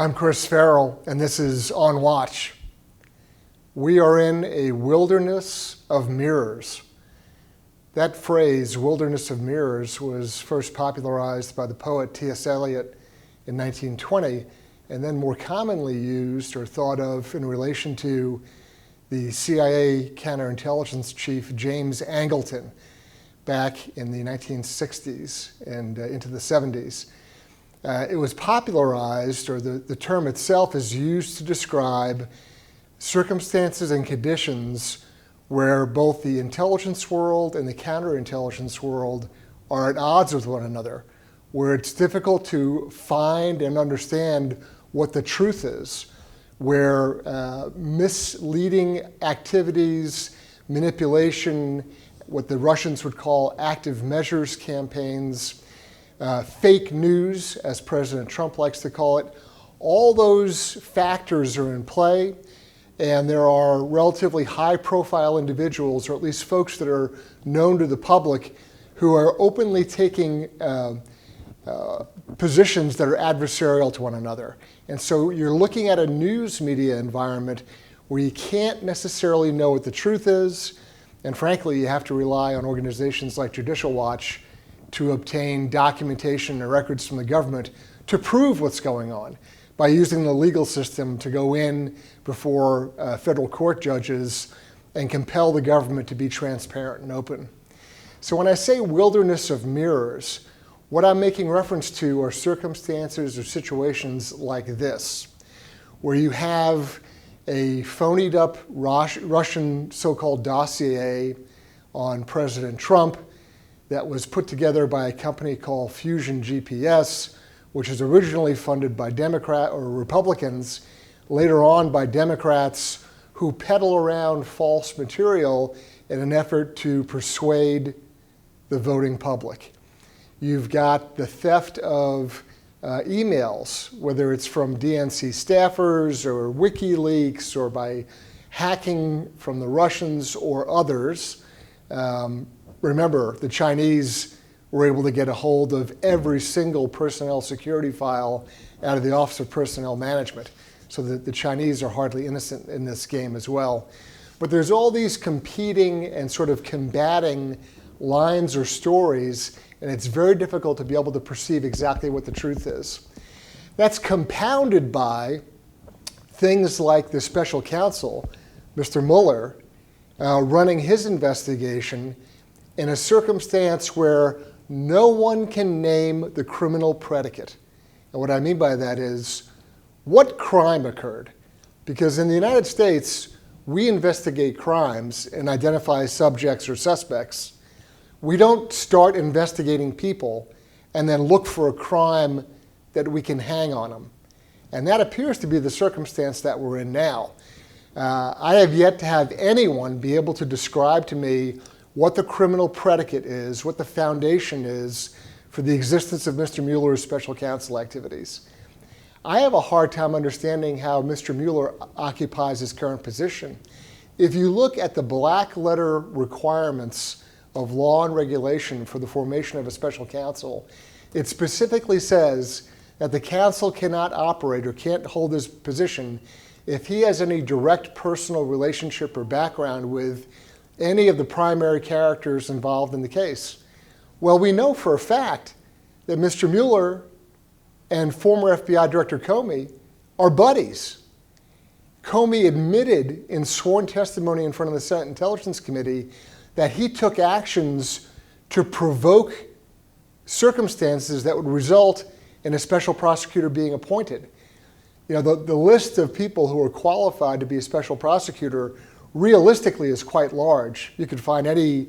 I'm Chris Farrell, and this is On Watch. We are in a wilderness of mirrors. That phrase, wilderness of mirrors, was first popularized by the poet T.S. Eliot in 1920, and then more commonly used or thought of in relation to the CIA counterintelligence chief James Angleton back in the 1960s and into the 70s. It was popularized, or the term itself is used to describe circumstances and conditions where both the intelligence world and the counterintelligence world are at odds with one another, where it's difficult to find and understand what the truth is, where misleading activities, manipulation, what the Russians would call active measures campaigns, fake news, as President Trump likes to call it, all those factors are in play, and there are relatively high-profile individuals, or at least folks that are known to the public, who are openly taking positions that are adversarial to one another. And so you're looking at a news media environment where you can't necessarily know what the truth is, and frankly, you have to rely on organizations like Judicial Watch to obtain documentation and records from the government to prove what's going on by using the legal system to go in before federal court judges and compel the government to be transparent and open. So when I say wilderness of mirrors, what I'm making reference to are circumstances or situations like this, where you have a phonied up Russian so-called dossier on President Trump that was put together by a company called Fusion GPS, which is originally funded by Republicans, later on by Democrats who peddle around false material in an effort to persuade the voting public. You've got the theft of emails, whether it's from DNC staffers or WikiLeaks or by hacking from the Russians or others. Remember, the Chinese were able to get a hold of every single personnel security file out of the Office of Personnel Management, so that the Chinese are hardly innocent in this game as well. But there's all these competing and sort of combating lines or stories, and it's very difficult to be able to perceive exactly what the truth is. That's compounded by things like the special counsel, Mr. Mueller, running his investigation in a circumstance where no one can name the criminal predicate. And what I mean by that is, what crime occurred? Because in the United States, we investigate crimes and identify subjects or suspects. We don't start investigating people and then look for a crime that we can hang on them. And that appears to be the circumstance that we're in now. I have yet to have anyone be able to describe to me what the criminal predicate is, what the foundation is for the existence of Mr. Mueller's special counsel activities. I have a hard time understanding how Mr. Mueller occupies his current position. If you look at the black letter requirements of law and regulation for the formation of a special counsel, it specifically says that the counsel cannot operate or can't hold his position if he has any direct personal relationship or background with any of the primary characters involved in the case. Well, we know for a fact that Mr. Mueller and former FBI Director Comey are buddies. Comey admitted in sworn testimony in front of the Senate Intelligence Committee that he took actions to provoke circumstances that would result in a special prosecutor being appointed. You know, the list of people who are qualified to be a special prosecutor realistically is quite large. You could find any,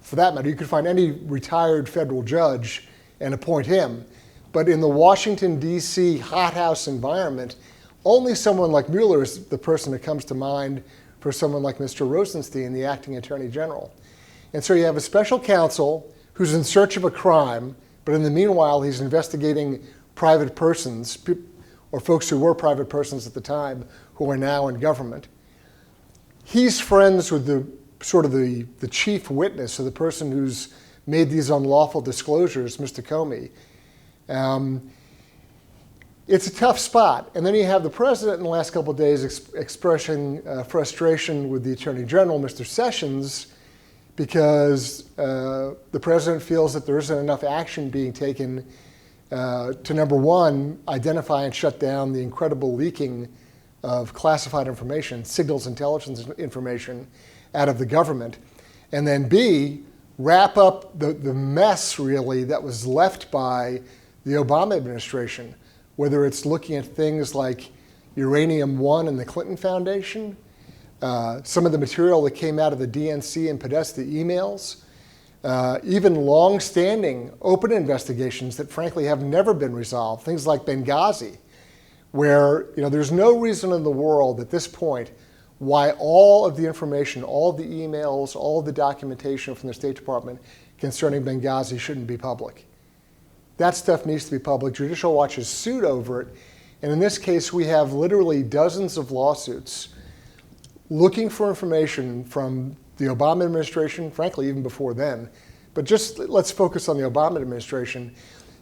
for that matter, you could find any retired federal judge and appoint him. But in the Washington, D.C. hothouse environment, only someone like Mueller is the person that comes to mind for someone like Mr. Rosenstein, the acting attorney general. And so you have a special counsel who's in search of a crime, but in the meanwhile, he's investigating private persons, or folks who were private persons at the time who are now in government. He's friends with the chief witness, or the person who's made these unlawful disclosures, Mr. Comey. It's a tough spot. And then you have the president in the last couple of days expressing frustration with the Attorney General, Mr. Sessions, because the president feels that there isn't enough action being taken to, number one, identify and shut down the incredible leaking of classified information, signals intelligence information out of the government, and then B, wrap up the mess, really, that was left by the Obama administration, whether it's looking at things like Uranium One and the Clinton Foundation, some of the material that came out of the DNC and Podesta emails, even long-standing open investigations that frankly have never been resolved, things like Benghazi, where there's no reason in the world at this point why all of the information, all of the emails, all of the documentation from the State Department concerning Benghazi shouldn't be public. That stuff needs to be public. Judicial Watch has sued over it. And in this case, we have literally dozens of lawsuits looking for information from the Obama administration, frankly, even before then. But just let's focus on the Obama administration.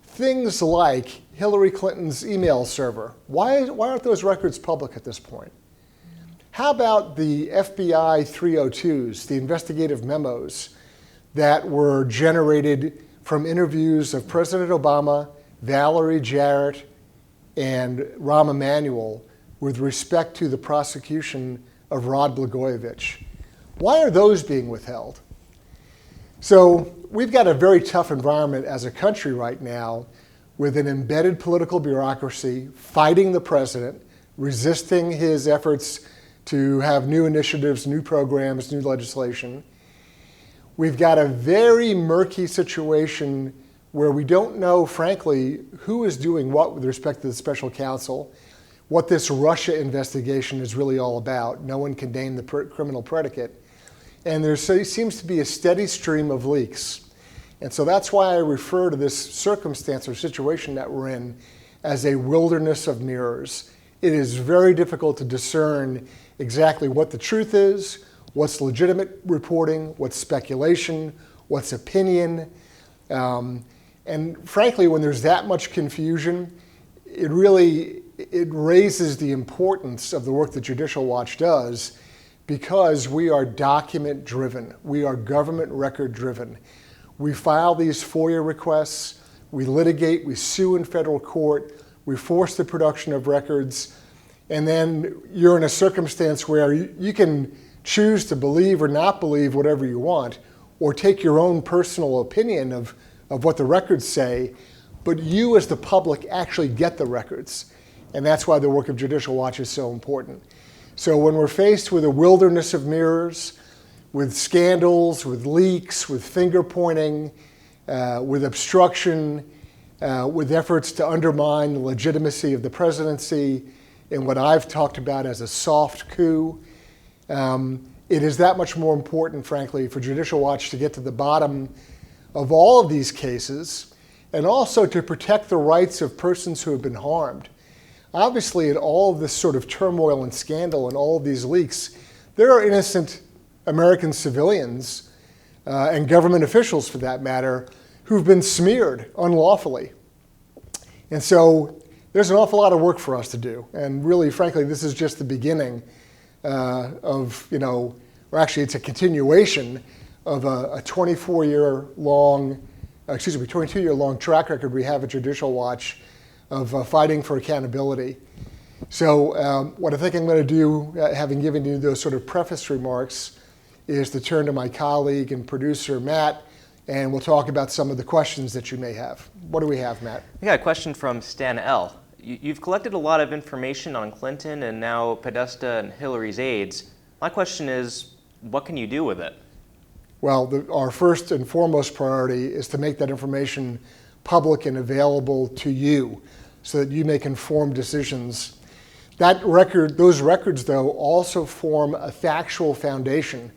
Things like Hillary Clinton's email server. Why aren't those records public at this point? How about the FBI 302s, the investigative memos that were generated from interviews of President Obama, Valerie Jarrett, and Rahm Emanuel with respect to the prosecution of Rod Blagojevich? Why are those being withheld? So we've got a very tough environment as a country right now with an embedded political bureaucracy fighting the president, resisting his efforts to have new initiatives, new programs, new legislation. We've got a very murky situation where we don't know, frankly, who is doing what with respect to the special counsel, what this Russia investigation is really all about. No one can name the criminal predicate. And there seems to be a steady stream of leaks. And so that's why I refer to this circumstance or situation that we're in as a wilderness of mirrors. It is very difficult to discern exactly what the truth is, what's legitimate reporting, what's speculation, what's opinion. And frankly, when there's that much confusion, it raises the importance of the work that Judicial Watch does, because we are document driven. We are government record driven. We file these FOIA requests, we litigate, we sue in federal court, we force the production of records, and then you're in a circumstance where you can choose to believe or not believe whatever you want, or take your own personal opinion of what the records say, but you as the public actually get the records. And that's why the work of Judicial Watch is so important. So when we're faced with a wilderness of mirrors, with scandals, with leaks, with finger pointing, with obstruction, with efforts to undermine the legitimacy of the presidency in what I've talked about as a soft coup, it is that much more important, frankly, for Judicial Watch to get to the bottom of all of these cases, and also to protect the rights of persons who have been harmed. Obviously, in all of this sort of turmoil and scandal and all of these leaks, there are innocent American civilians and government officials, for that matter, who've been smeared unlawfully. And so there's an awful lot of work for us to do. And really, frankly, this is just the beginning of, or actually it's a continuation of a 22-year long track record we have at Judicial Watch of fighting for accountability. So what I think I'm going to do, having given you those sort of preface remarks, is to turn to my colleague and producer, Matt, and we'll talk about some of the questions that you may have. What do we have, Matt? We got a question from Stan L. You've collected a lot of information on Clinton and now Podesta and Hillary's aides. My question is, what can you do with it? Well, our first and foremost priority is to make that information public and available to you so that you make informed decisions. Those records, though, also form a factual foundation.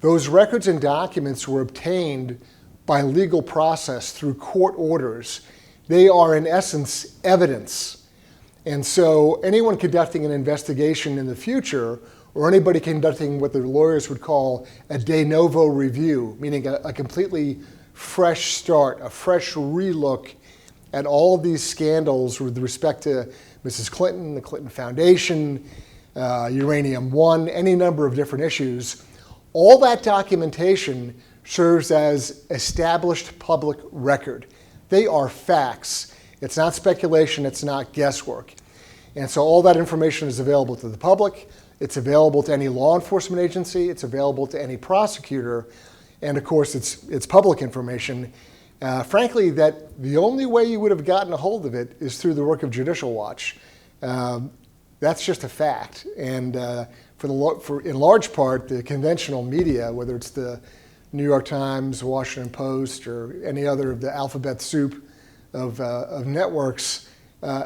Those records and documents were obtained by legal process through court orders. They are, in essence, evidence. And so anyone conducting an investigation in the future, or anybody conducting what the lawyers would call a de novo review, meaning a completely fresh start, a fresh relook at all of these scandals with respect to Mrs. Clinton, the Clinton Foundation, Uranium One, any number of different issues, all that documentation serves as established public record. They are facts. It's not speculation, it's not guesswork. And so all that information is available to the public, it's available to any law enforcement agency, it's available to any prosecutor, and of course it's public information. Frankly, that the only way you would have gotten a hold of it is through the work of Judicial Watch. That's just a fact. And in large part, the conventional media, whether it's the New York Times, Washington Post, or any other of the alphabet soup of networks,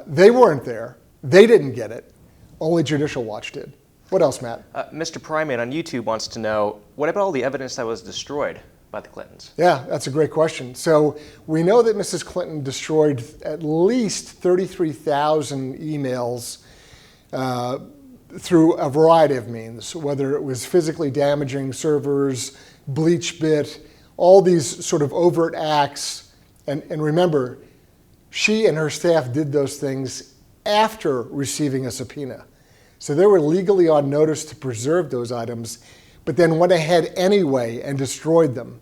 they weren't there. They didn't get it. Only Judicial Watch did. What else, Matt? Mr. Primate on YouTube wants to know, what about all the evidence that was destroyed by the Clintons? Yeah, that's a great question. So we know that Mrs. Clinton destroyed at least 33,000 emails through a variety of means, whether it was physically damaging servers, BleachBit, all these sort of overt acts. And remember, she and her staff did those things after receiving a subpoena. So they were legally on notice to preserve those items, but then went ahead anyway and destroyed them.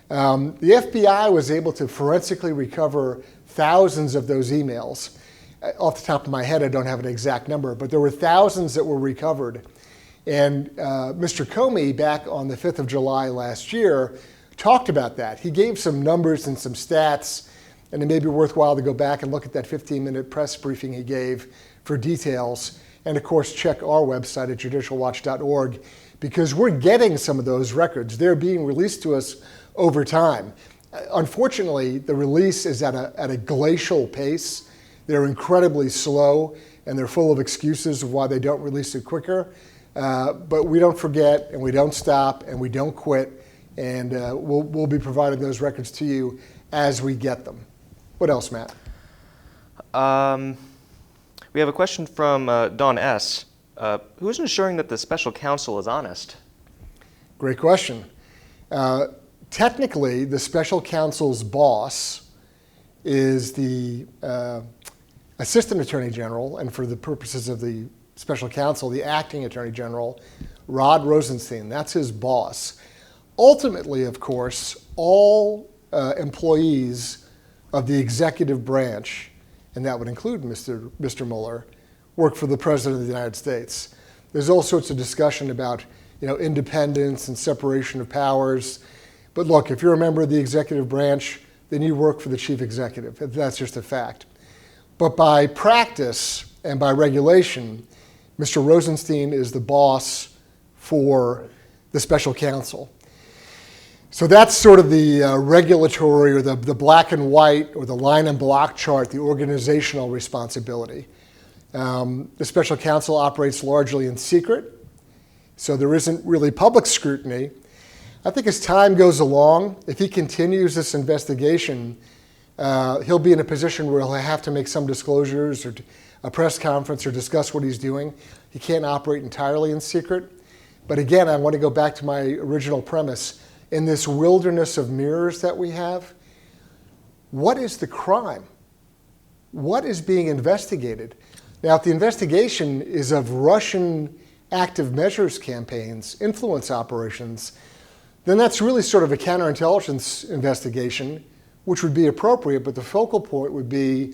The FBI was able to forensically recover thousands of those emails. Off the top of my head, I don't have an exact number, but there were thousands that were recovered. And Mr. Comey, back on the 5th of July last year, talked about that. He gave some numbers and some stats, and it may be worthwhile to go back and look at that 15-minute press briefing he gave for details. And of course, check our website at judicialwatch.org, because we're getting some of those records. They're being released to us over time. Unfortunately, the release is at a glacial pace. They're incredibly slow, and they're full of excuses of why they don't release it quicker. But we don't forget, and we don't stop, and we don't quit, and we'll be providing those records to you as we get them. What else, Matt? We have a question from Don S. Who's ensuring that the special counsel is honest? Great question. Technically, the special counsel's boss is the Assistant Attorney General, and for the purposes of the special counsel, the Acting Attorney General, Rod Rosenstein. That's his boss. Ultimately, of course, all employees of the executive branch, and that would include Mr. Mueller, work for the President of the United States. There's all sorts of discussion about independence and separation of powers. But look, if you're a member of the executive branch, then you work for the chief executive. That's just a fact. But by practice and by regulation, Mr. Rosenstein is the boss for the special counsel. So that's sort of the regulatory, or the black and white, or the line and block chart, the organizational responsibility. The special counsel operates largely in secret, so there isn't really public scrutiny. I think as time goes along, if he continues this investigation, he'll be in a position where he'll have to make some disclosures or a press conference or discuss what he's doing. He can't operate entirely in secret. But again, I want to go back to my original premise. In this wilderness of mirrors that we have, what is the crime? What is being investigated? Now, if the investigation is of Russian active measures campaigns, influence operations, then that's really sort of a counterintelligence investigation, which would be appropriate, but the focal point would be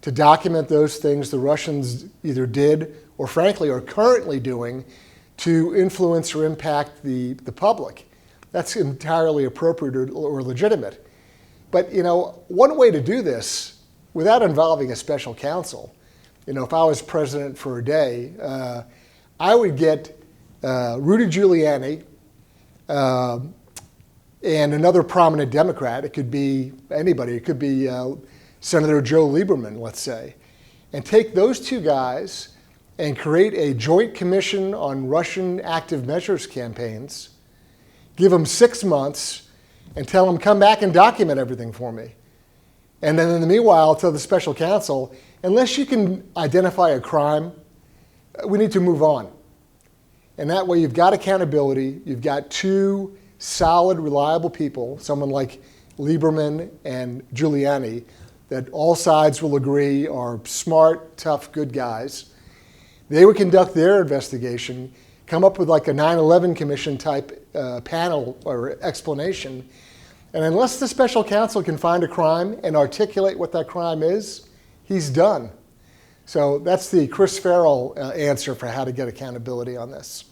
to document those things the Russians either did or frankly are currently doing to influence or impact the public. That's entirely appropriate or legitimate. But one way to do this without involving a special counsel, if I was president for a day, I would get Rudy Giuliani and another prominent Democrat. It could be anybody. It could be Senator Joe Lieberman, let's say, and take those two guys and create a joint commission on Russian active measures campaigns, give them 6 months, and tell them, come back and document everything for me. And then in the meanwhile, tell the special counsel, unless you can identify a crime, we need to move on. And that way you've got accountability, you've got two solid, reliable people, someone like Lieberman and Giuliani, that all sides will agree are smart, tough, good guys. They would conduct their investigation, come up with like a 9/11 commission type panel or explanation. And unless the special counsel can find a crime and articulate what that crime is, he's done. So that's the Chris Farrell answer for how to get accountability on this.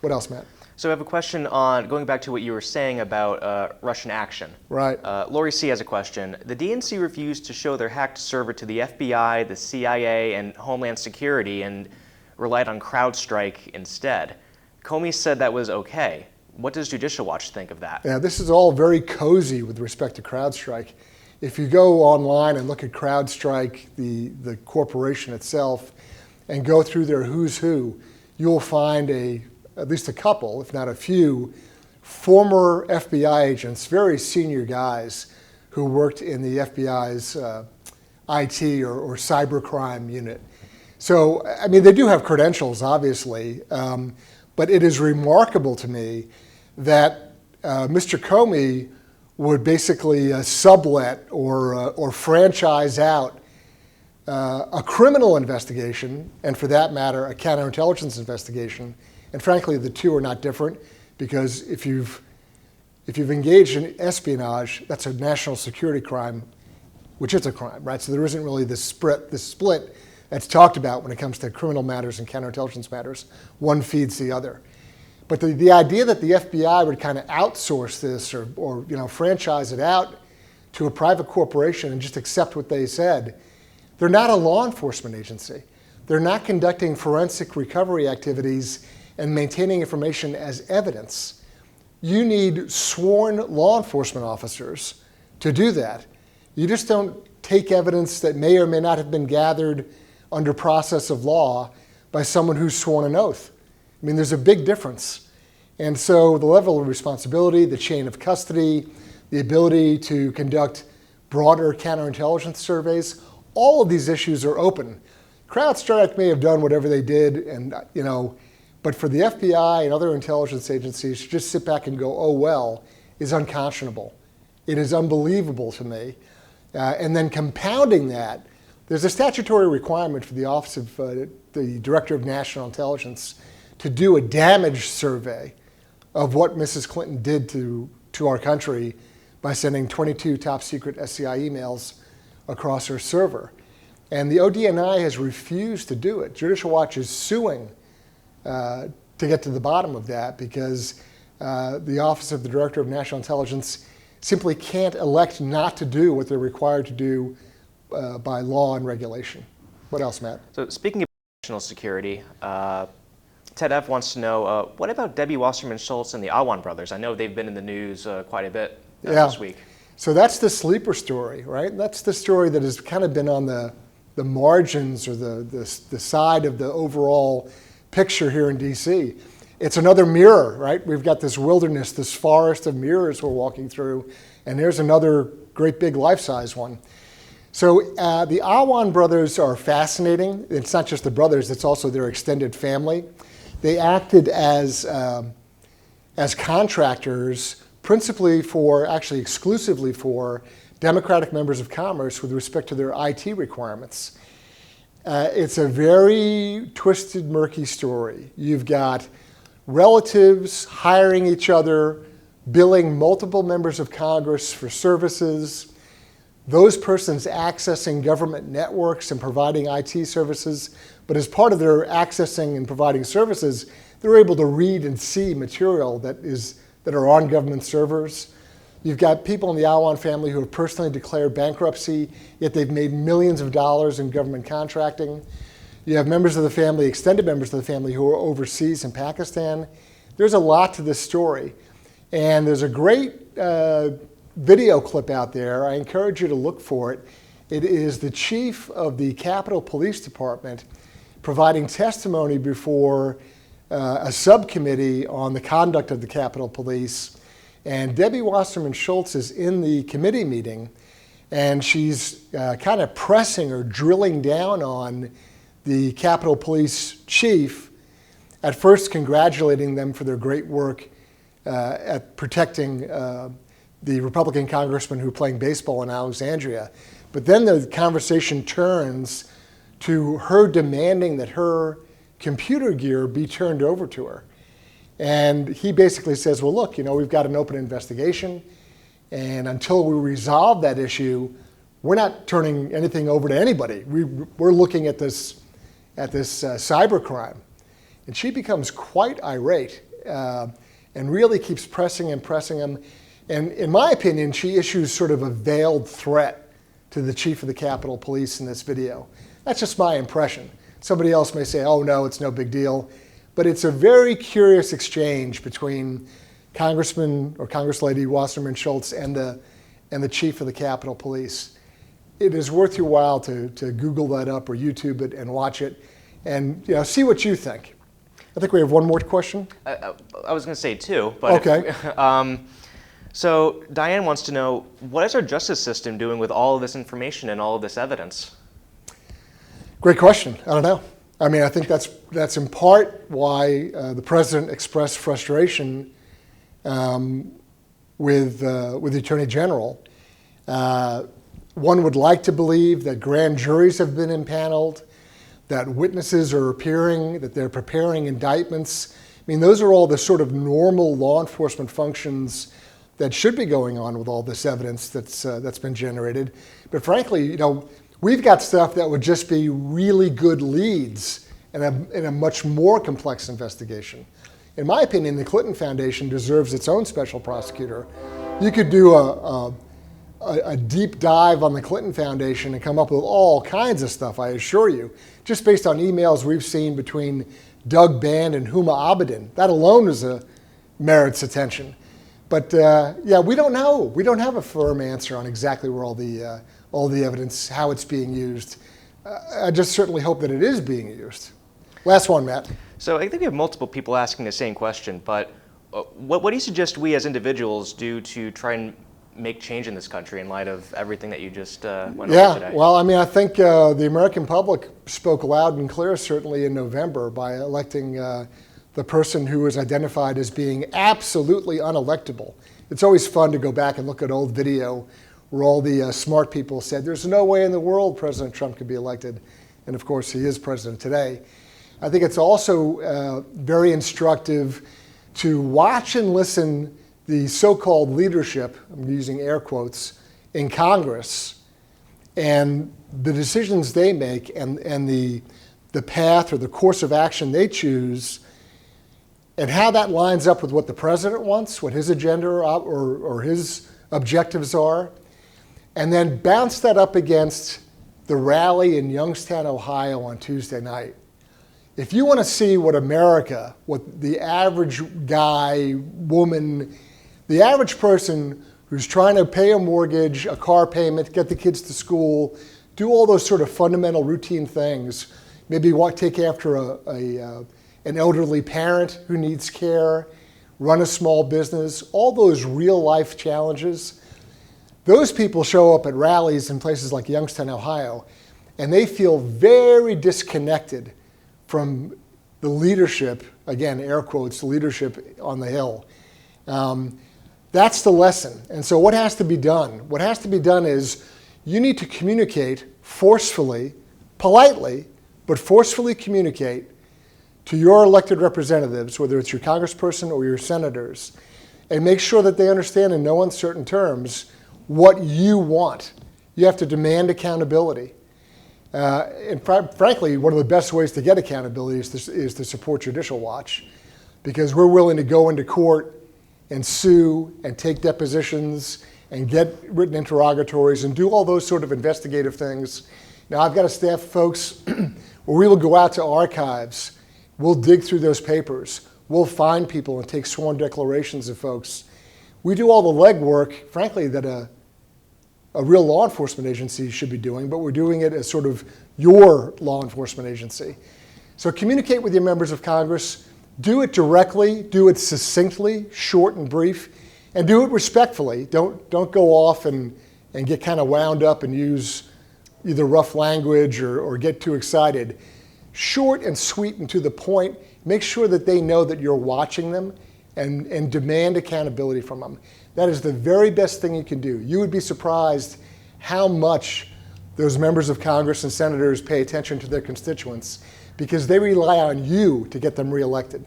What else, Matt? So I have a question on going back to what you were saying about Russian action. Right. Lori C. has a question. The DNC refused to show their hacked server to the FBI, the CIA, and Homeland Security and relied on CrowdStrike instead. Comey said that was okay. What does Judicial Watch think of that? Yeah, this is all very cozy with respect to CrowdStrike. If you go online and look at CrowdStrike, the corporation itself, and go through their who's who, you'll find at least a couple, if not a few, former FBI agents, very senior guys who worked in the FBI's IT or cybercrime unit. So, I mean, they do have credentials, obviously, but it is remarkable to me that Mr. Comey would basically sublet or franchise out a criminal investigation, and for that matter, a counterintelligence investigation. And frankly, the two are not different, because if you've engaged in espionage, that's a national security crime, which is a crime, right? So there isn't really this split that's talked about when it comes to criminal matters and counterintelligence matters. One feeds the other. But the idea that the FBI would kind of outsource this or franchise it out to a private corporation and just accept what they said, they're not a law enforcement agency. They're not conducting forensic recovery activities and maintaining information as evidence. You need sworn law enforcement officers to do that. You just don't take evidence that may or may not have been gathered under process of law by someone who's sworn an oath. I mean, there's a big difference. And so the level of responsibility, the chain of custody, the ability to conduct broader counterintelligence surveys, all of these issues are open. CrowdStrike may have done whatever they did, and but for the FBI and other intelligence agencies to just sit back and go, oh well, is unconscionable. It is unbelievable to me. And then compounding that, there's a statutory requirement for the Office of the Director of National Intelligence to do a damage survey of what Mrs. Clinton did to our country by sending 22 top secret SCI emails across her server. And the ODNI has refused to do it. Judicial Watch is suing to get to the bottom of that, because the Office of the Director of National Intelligence simply can't elect not to do what they're required to do by law and regulation. What else, Matt? So speaking of national security, Ted F. wants to know, what about Debbie Wasserman Schultz and the Awan brothers? I know they've been in the news quite a bit this week. So that's the sleeper story, right? That's the story that has kind of been on the margins or the side of the overall picture here in DC. It's another mirror, right? We've got this wilderness, this forest of mirrors we're walking through, and there's another great big life-size one. So the Awan brothers are fascinating. It's not just the brothers, it's also their extended family. They acted as contractors, principally actually exclusively for Democratic members of Congress with respect to their IT requirements. It's a very twisted, murky story. You've got relatives hiring each other, billing multiple members of Congress for services, those persons accessing government networks and providing IT services, but as part of their accessing and providing services, they're able to read and see material that are on government servers. You've got people in the Awan family who have personally declared bankruptcy, yet they've made millions of dollars in government contracting. You have members of the family, extended members of the family, who are overseas in Pakistan. There's a lot to this story. And there's a great video clip out there. I encourage you to look for it. It is the chief of the Capitol Police Department providing testimony before a subcommittee on the conduct of the Capitol Police. And Debbie Wasserman Schultz is in the committee meeting, and she's kind of pressing or drilling down on the Capitol Police chief, at first congratulating them for their great work at protecting the Republican congressman who were playing baseball in Alexandria. But then the conversation turns to her demanding that her computer gear be turned over to her. And he basically says, well, look, we've got an open investigation, and until we resolve that issue, we're not turning anything over to anybody. We're looking at this cyber crime. And she becomes quite irate and really keeps pressing him. And in my opinion, she issues sort of a veiled threat to the chief of the Capitol Police in this video. That's just my impression. Somebody else may say, oh no, it's no big deal. But it's a very curious exchange between Congressman or Congress-Lady Wasserman Schultz and the chief of the Capitol Police. It is worth your while to Google that up or YouTube it and watch it and see what you think. I think we have one more question. I was going to say two, but okay. So Diane wants to know, what is our justice system doing with all of this information and all of this evidence? Great question. I don't know. I mean, I think that's in part why the president expressed frustration with the attorney general. One would like to believe that grand juries have been impaneled, that witnesses are appearing, that they're preparing indictments. I mean, those are all the sort of normal law enforcement functions that should be going on with all this evidence that's been generated. But frankly, we've got stuff that would just be really good leads in a much more complex investigation. In my opinion, the Clinton Foundation deserves its own special prosecutor. You could do a deep dive on the Clinton Foundation and come up with all kinds of stuff, I assure you, just based on emails we've seen between Doug Band and Huma Abedin. That alone merits attention. But yeah, we don't know. We don't have a firm answer on exactly where all the evidence, how it's being used. I just certainly hope that it is being used. Last one, Matt. So I think we have multiple people asking the same question, but what do you suggest we as individuals do to try and make change in this country in light of everything that you just went over today? Well, I mean, I think the American public spoke loud and clear, certainly in November, by electing the person who was identified as being absolutely unelectable. It's always fun to go back and look at old video where all the smart people said, there's no way in the world President Trump could be elected. And of course, he is president today. I think it's also very instructive to watch and listen the so-called leadership, I'm using air quotes, in Congress, and the decisions they make and the path or the course of action they choose, and how that lines up with what the president wants, what his agenda or his objectives are, and then bounce that up against the rally in Youngstown, Ohio on Tuesday night. If you want to see what America, what the average guy, woman, the average person who's trying to pay a mortgage, a car payment, get the kids to school, do all those sort of fundamental routine things, maybe take after an elderly parent who needs care, run a small business, all those real life challenges, those people show up at rallies in places like Youngstown, Ohio, and they feel very disconnected from the leadership, again, air quotes, leadership on the Hill. That's the lesson. And so what has to be done? What has to be done is you need to communicate forcefully, politely, but forcefully communicate to your elected representatives, whether it's your congressperson or your senators, and make sure that they understand in no uncertain terms what you want. You have to demand accountability. And frankly, one of the best ways to get accountability is to support Judicial Watch, because we're willing to go into court and sue and take depositions and get written interrogatories and do all those sort of investigative things. Now, I've got a staff of folks where we will go out to archives. We'll dig through those papers. We'll find people and take sworn declarations of folks. We do all the legwork, frankly, that a real law enforcement agency should be doing, but we're doing it as sort of your law enforcement agency. So communicate with your members of Congress. Do it directly, do it succinctly, short and brief, and do it respectfully. Don't go off and get kind of wound up and use either rough language or get too excited. Short and sweet and to the point. Make sure that they know that you're watching them and demand accountability from them. That is the very best thing you can do. You would be surprised how much those members of Congress and senators pay attention to their constituents, because they rely on you to get them reelected.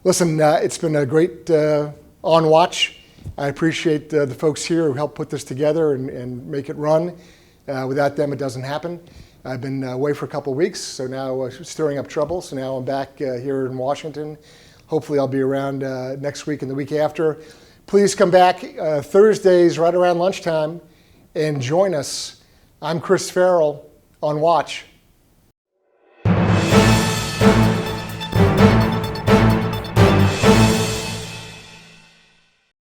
Listen, it's been a great On Watch. I appreciate the folks here who helped put this together and make it run. Without them, it doesn't happen. I've been away for a couple of weeks, so now stirring up trouble. So now I'm back here in Washington. Hopefully I'll be around next week and the week after. Please come back Thursdays right around lunchtime and join us. I'm Chris Farrell on Watch.